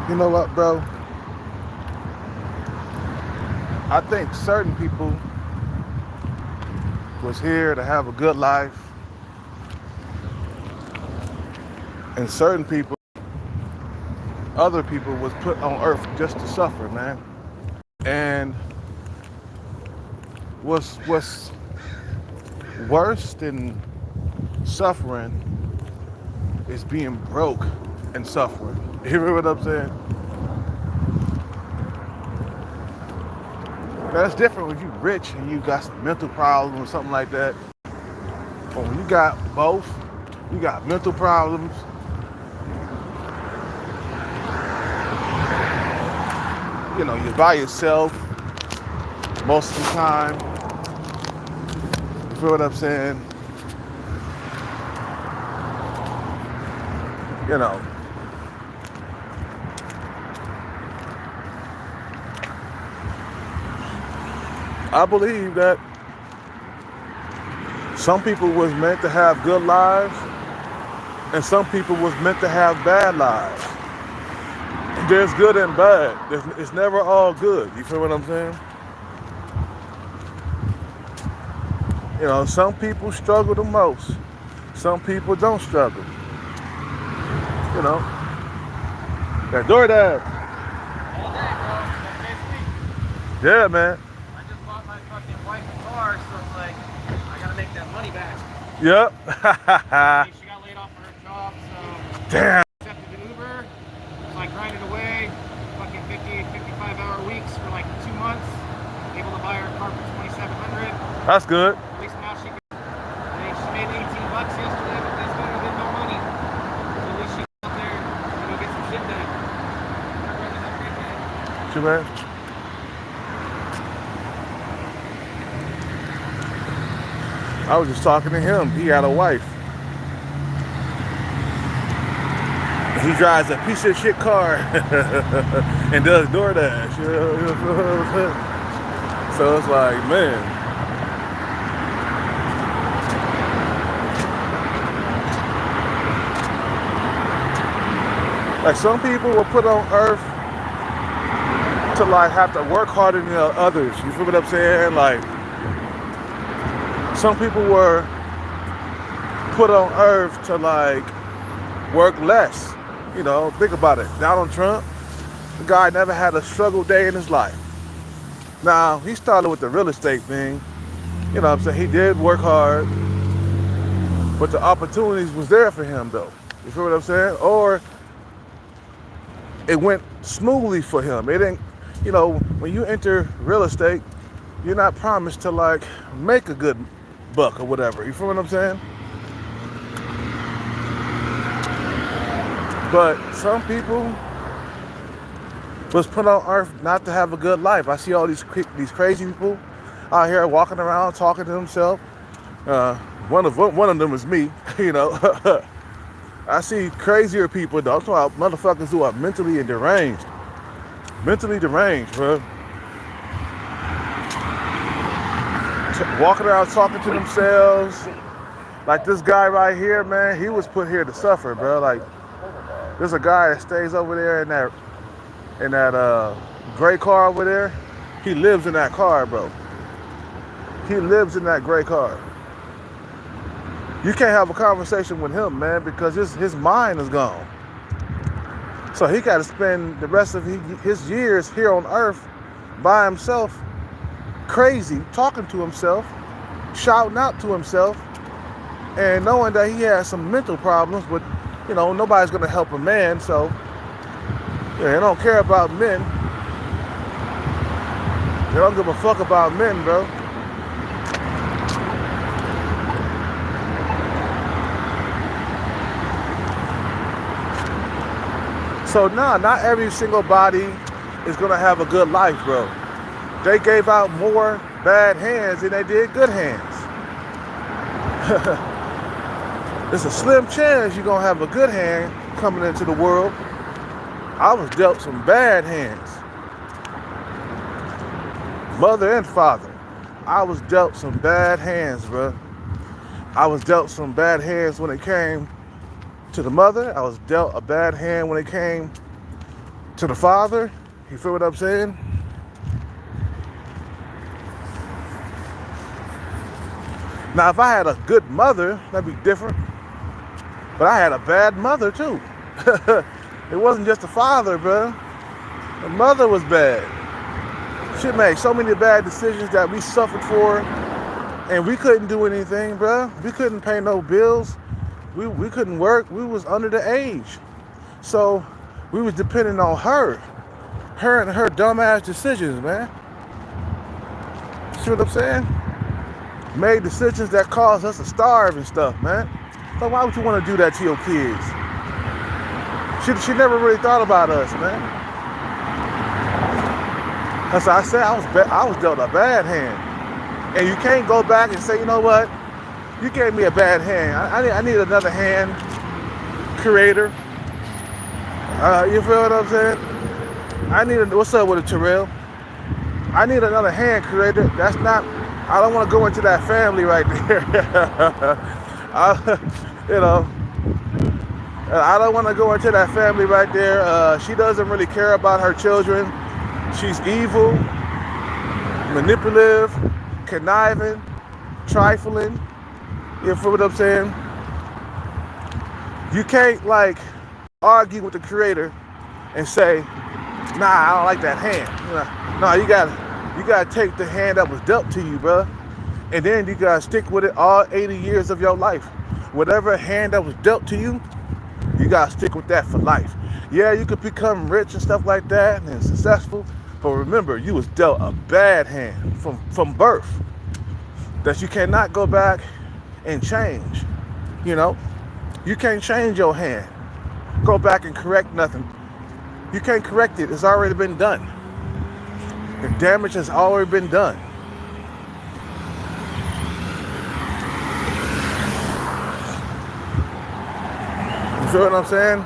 You know what, bro? I think certain people was here to have a good life, and certain people, other people, was put on earth just to suffer, man. And what's worse than suffering is being broke and suffering. You hear what I'm saying? That's different when you rich and you got some mental problems or something like that. But when you got both, you got mental problems, you know, you're by yourself most of the time. You feel what I'm saying? You know, I believe that some people was meant to have good lives and some people was meant to have bad lives. There's good and bad. It's never all good. You feel what I'm saying? You know, some people struggle the most. Some people don't struggle. You know, that DoorDash. All day, bro. That's next week. Yeah, man. I just bought my fucking wife a car, so it's like, I gotta make that money back. Yep. She got laid off from her job, so Damn. I accepted an Uber. So I grinded away, fucking 50, 55-hour weeks for like 2 months. Able to buy her a car for $2,700. That's good. At least now she made $18 yesterday, but that's better than no money. So at least she got out there See, man? I was just talking to him. He had a wife. He drives a piece of shit car and does DoorDash. So it's like, man. Like some people were put on earth to like have to work harder than others. You feel what I'm saying? Like some people were put on earth to like work less. You know, think about it. Donald Trump, the guy never had a struggle day in his life. Now, he started with the real estate thing. You know what I'm saying? He did work hard, but the opportunities was there for him though. You feel what I'm saying? Or it went smoothly for him. It didn't, you know, when you enter real estate, you're not promised to like make a good buck or whatever. You feel what I'm saying? But some people was put on earth not to have a good life. I see all these crazy people out here walking around talking to themselves. One of them is me, you know. I see crazier people though. I'm talking about motherfuckers who are mentally deranged. Mentally deranged, bro. Walking around talking to themselves. Like this guy right here, man, he was put here to suffer, bro. Like there's a guy that stays over there in that gray car over there. He lives in that car, bro. He lives in that gray car. You can't have a conversation with him, man, because his mind is gone. So he got to spend the rest of his years here on earth by himself, crazy, talking to himself, shouting out to himself, and knowing that he has some mental problems, but, you know, nobody's going to help a man, so yeah, they don't care about men. They don't give a fuck about men, bro. So nah, not every single body is gonna have a good life, bro. They gave out more bad hands than they did good hands. There's a slim chance you're gonna have a good hand coming into the world. I was dealt some bad hands. Mother and father. I was dealt some bad hands, bro. I was dealt some bad hands when it came to the mother. I was dealt a bad hand when it came to the father. You feel what I'm saying? Now, if I had a good mother, that'd be different. But I had a bad mother too. It wasn't just the father, bro. The mother was bad. She made so many bad decisions that we suffered for, and we couldn't do anything, bro. We couldn't pay no bills. We couldn't work. We was under the age. So we was depending on her and her dumbass decisions, man. See what I'm saying? Made decisions that caused us to starve and stuff, man. So why would you want to do that to your kids? She never really thought about us, man. As I said, I was dealt a bad hand. And you can't go back and say, you know what? You gave me a bad hand. I need another hand, creator. You feel what I'm saying? What's up with it, Terrell? I need another hand, creator. That's not, I don't want to go into that family right there. You know, I don't want to go into that family right there. She doesn't really care about her children. She's evil, manipulative, conniving, trifling. You feel what I'm saying? You can't like argue with the creator and say, nah, I don't like that hand. No, you gotta take the hand that was dealt to you, bro. And then you gotta stick with it all 80 years of your life. Whatever hand that was dealt to you, you gotta stick with that for life. Yeah, you could become rich and stuff like that and successful, but remember, you was dealt a bad hand from birth that you cannot go back and change. You know, you can't change your hand, go back and correct nothing. You can't correct it. It's already been done. The damage has already been done. You feel what I'm saying?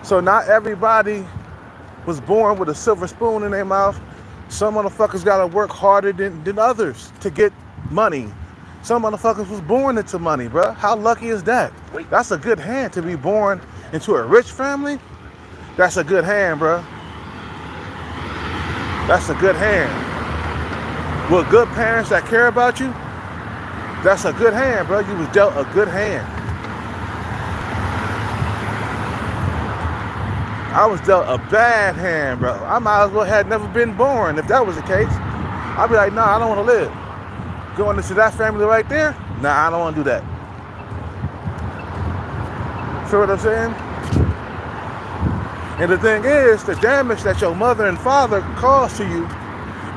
So not everybody was born with a silver spoon in their mouth. Some motherfuckers gotta work harder than others to get money. Some motherfuckers was born into money, bro. How lucky is that? That's a good hand to be born into a rich family. That's a good hand, bro. That's a good hand. With good parents that care about you, that's a good hand, bro. You was dealt a good hand. I was dealt a bad hand, bro. I might as well have never been born if that was the case. I'd be like, nah, I don't want to live. Going into that family right there? Nah, I don't want to do that. Feel what I'm saying? And the thing is, the damage that your mother and father caused to you,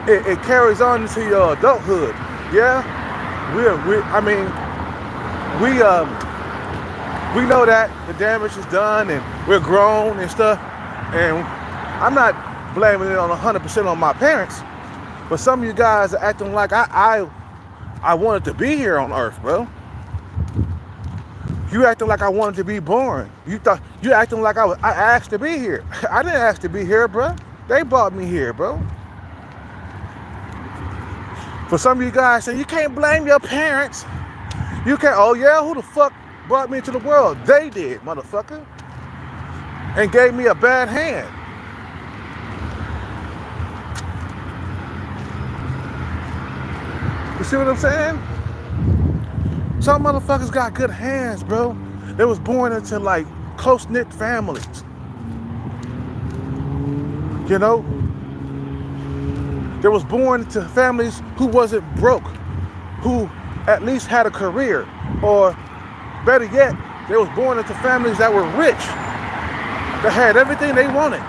it carries on into your adulthood. Yeah, we know that the damage is done and we're grown and stuff. And I'm not blaming it on 100% on my parents, but some of you guys are acting like I wanted to be here on earth, bro. You acting like I wanted to be born. You acting like I asked to be here. I didn't ask to be here, bro. They brought me here, bro. For some of you guys say you can't blame your parents. You can't. Oh yeah, who the fuck brought me into the world? They did, motherfucker. And gave me a bad hand. You see what I'm saying? Some motherfuckers got good hands, bro. They was born into like close-knit families. You know? They was born into families who wasn't broke, who at least had a career, or better yet, they was born into families that were rich, that had everything they wanted.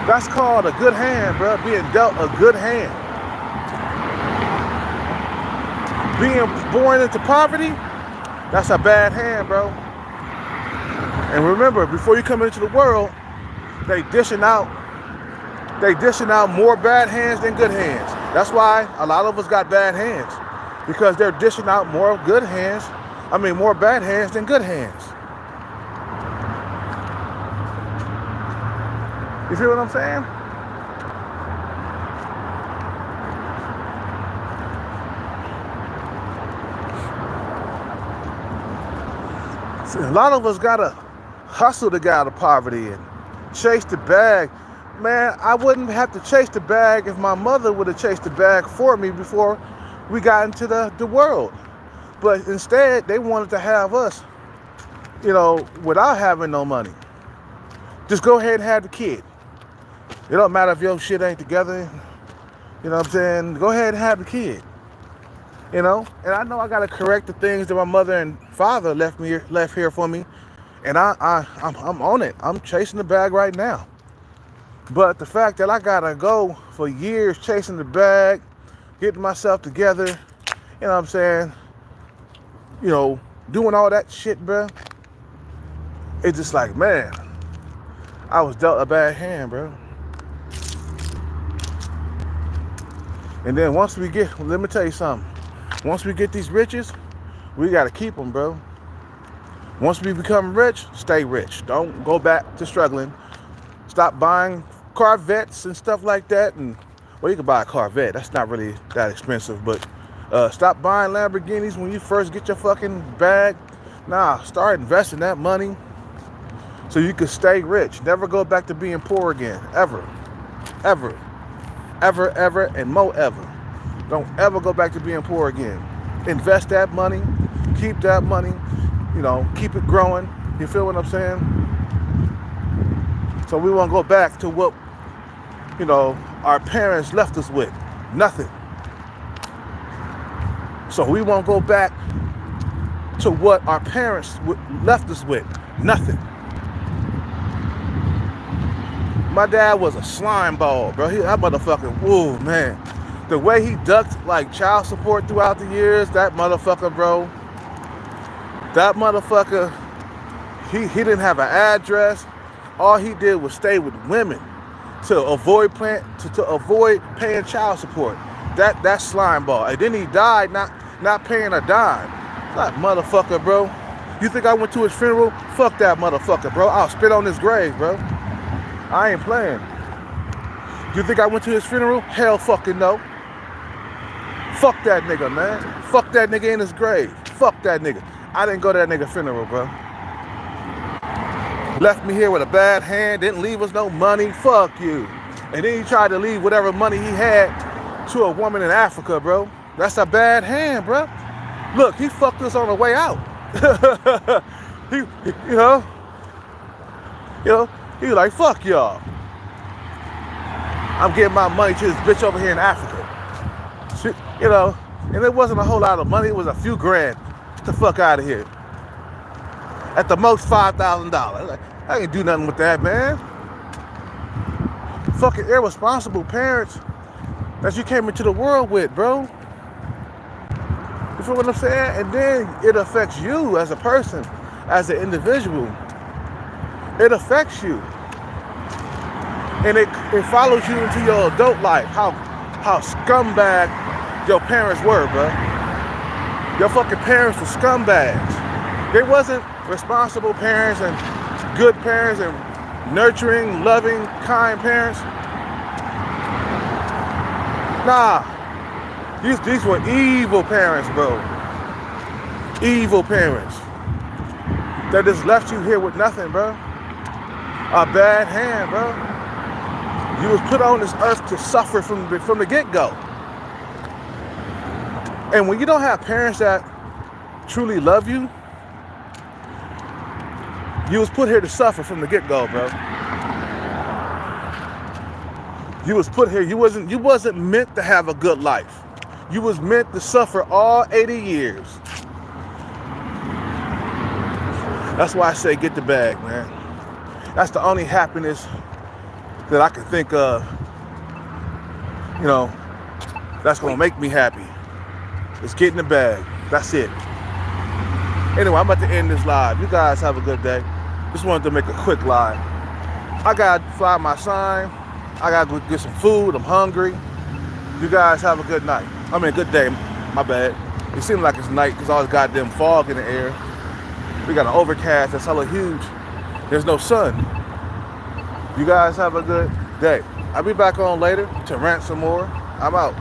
That's called a good hand, bro. Being dealt a good hand. Being born into poverty, that's a bad hand, bro. And remember, before you come into the world, they dishing out more bad hands than good hands. That's why a lot of us got bad hands, because they're dishing out more bad hands than good hands. You feel what I'm saying? A lot of us gotta hustle to get out of poverty and chase the bag. Man, I wouldn't have to chase the bag if my mother would have chased the bag for me before we got into the world. But instead, they wanted to have us, without having no money. Just go ahead and have the kid. It don't matter if your shit ain't together. You know what I'm saying? Go ahead and have the kid. And I know I gotta correct the things that my mother and father left here for me, and I'm on it. I'm chasing the bag right now. But the fact that I gotta go for years chasing the bag, getting myself together, you know what I'm saying? Doing all that shit, bro. It's just like, man, I was dealt a bad hand, bro. And then let me tell you something. Once we get these riches, we got to keep them, bro. Once we become rich, stay rich. Don't go back to struggling. Stop buying Corvettes and stuff like that. You can buy a Corvette. That's not really that expensive. But stop buying Lamborghinis when you first get your fucking bag. Nah, start investing that money so you can stay rich. Never go back to being poor again. Ever. Ever. Ever, ever, and more ever. Don't ever go back to being poor again. Invest that money. Keep that money. Keep it growing. You feel what I'm saying? So we won't go back to what, our parents left us with. Nothing. So we won't go back to what our parents left us with. Nothing. My dad was a slime ball, bro. That motherfucker, whoa, man. The way he ducked like child support throughout the years, that motherfucker, bro. That motherfucker, he didn't have an address. All he did was stay with women to avoid paying child support. That's slime ball. And then he died not paying a dime. That motherfucker, bro. You think I went to his funeral? Fuck that motherfucker, bro. I'll spit on his grave, bro. I ain't playing. You think I went to his funeral? Hell fucking no. Fuck that nigga, man. Fuck that nigga in his grave. Fuck that nigga. I didn't go to that nigga funeral, bro. Left me here with a bad hand, didn't leave us no money. Fuck you. And then he tried to leave whatever money he had to a woman in Africa, bro. That's a bad hand, bro. Look, he fucked us on the way out. He like, fuck y'all. I'm getting my money to this bitch over here in Africa. And it wasn't a whole lot of money. It was a few grand. Get the fuck out of here. At the most, $5,000. Like, I can't do nothing with that, man. Fucking irresponsible parents that you came into the world with, bro. You feel what I'm saying? And then it affects you as a person, as an individual. It affects you. And it follows you into your adult life. How scumbag your parents were, bro. Your fucking parents were scumbags. They wasn't responsible parents and good parents and nurturing, loving, kind parents. Nah. These were evil parents, bro. Evil parents. That just left you here with nothing, bro. A bad hand, bro. You was put on this earth to suffer from the get-go. And when you don't have parents that truly love you, you was put here to suffer from the get-go, bro. You was put here. You wasn't meant to have a good life. You was meant to suffer all 80 years. That's why I say get the bag, man. That's the only happiness that I can think of, that's gonna make me happy. It's getting the bag. That's it. Anyway, I'm about to end this live. You guys have a good day. Just wanted to make a quick live. I gotta fly my sign. I gotta go get some food. I'm hungry. You guys have a good night. Good day. My bad. It seems like it's night because all this goddamn fog in the air. We got an overcast that's hella huge. There's no sun. You guys have a good day. I'll be back on later to rant some more. I'm out.